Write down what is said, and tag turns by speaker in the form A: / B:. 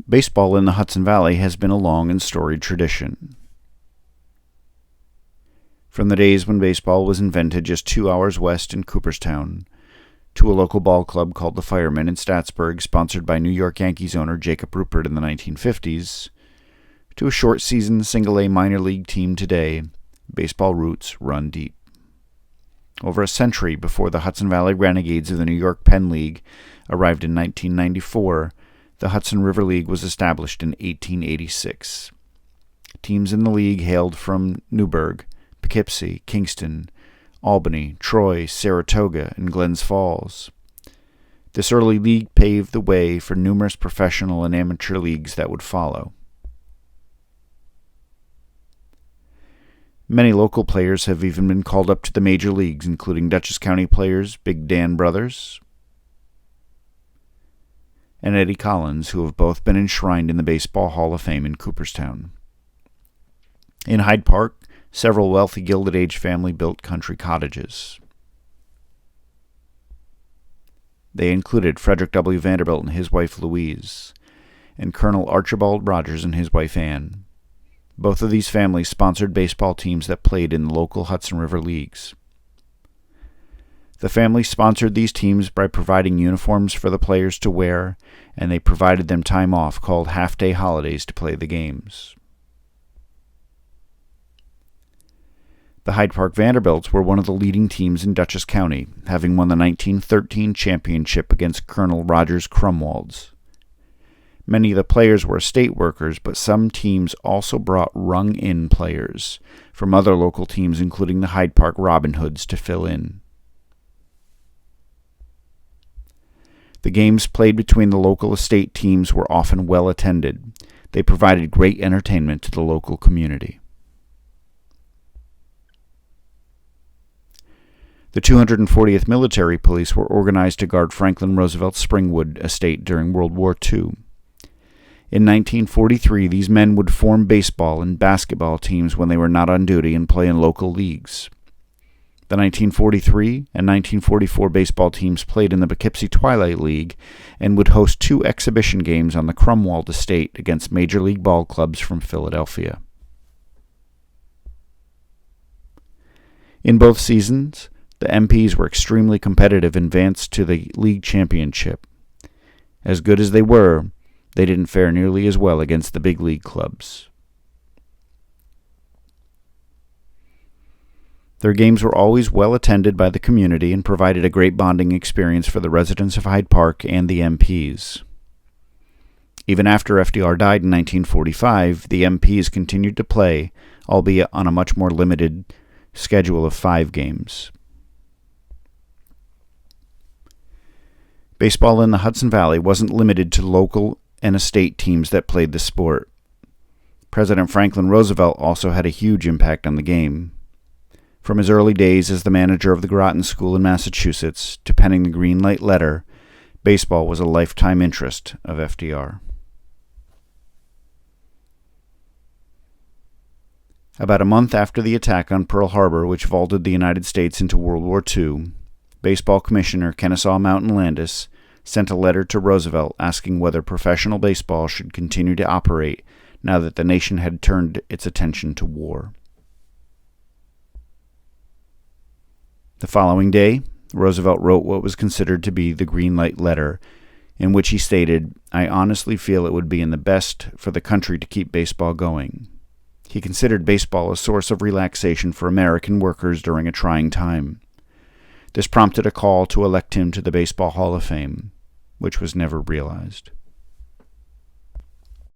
A: Baseball in the Hudson Valley has been a long and storied tradition. From the days when baseball was invented just 2 hours west in Cooperstown, to a local ball club called the Firemen in Staatsburg, sponsored by New York Yankees owner Jacob Ruppert in the 1950s, to a short-season single-A minor league team today, baseball roots run deep. Over a century before the Hudson Valley Renegades of the New York Penn League arrived in 1994, the Hudson River League was established in 1886. Teams in the league hailed from Newburgh, Poughkeepsie, Kingston, Albany, Troy, Saratoga, and Glens Falls. This early league paved the way for numerous professional and amateur leagues that would follow. Many local players have even been called up to the major leagues, including Dutchess County players Big Dan Brothers and Eddie Collins, who have both been enshrined in the Baseball Hall of Fame in Cooperstown. In Hyde Park, several wealthy Gilded Age family built country cottages. They included Frederick W. Vanderbilt and his wife Louise, and Colonel Archibald Rogers and his wife Anne. Both of these families sponsored baseball teams that played in the local Hudson River leagues. The families sponsored these teams by providing uniforms for the players to wear, and they provided them time off called half-day holidays to play the games. The Hyde Park Vanderbilts were one of the leading teams in Dutchess County, having won the 1913 championship against Colonel Rogers Crumwalds. Many of the players were estate workers, but some teams also brought rung-in players from other local teams, including the Hyde Park Robin Hoods, to fill in. The games played between the local estate teams were often well attended. They provided great entertainment to the local community. The 240th Military Police were organized to guard Franklin Roosevelt's Springwood estate during World War II. In 1943, these men would form baseball and basketball teams when they were not on duty and play in local leagues. The 1943 and 1944 baseball teams played in the Poughkeepsie Twilight League and would host 2 exhibition games on the Crumwald estate against Major League ball clubs from Philadelphia. In both seasons, the MPs were extremely competitive and advanced to the league championship. As good as they were, they didn't fare nearly as well against the big league clubs. Their games were always well attended by the community and provided a great bonding experience for the residents of Hyde Park and the MPs. Even after FDR died in 1945, the MPs continued to play, albeit on a much more limited schedule of 5 games. Baseball in the Hudson Valley wasn't limited to local and estate teams that played the sport. President Franklin Roosevelt also had a huge impact on the game. From his early days as the manager of the Groton School in Massachusetts to penning the Green Light Letter, baseball was a lifetime interest of FDR. About a month after the attack on Pearl Harbor, which vaulted the United States into World War II, Baseball Commissioner Kennesaw Mountain Landis sent a letter to Roosevelt asking whether professional baseball should continue to operate now that the nation had turned its attention to war. The following day, Roosevelt wrote what was considered to be the Green Light Letter, in which he stated, "I honestly feel it would be in the best for the country to keep baseball going." He considered baseball a source of relaxation for American workers during a trying time. This prompted a call to elect him to the Baseball Hall of Fame, which was never realized.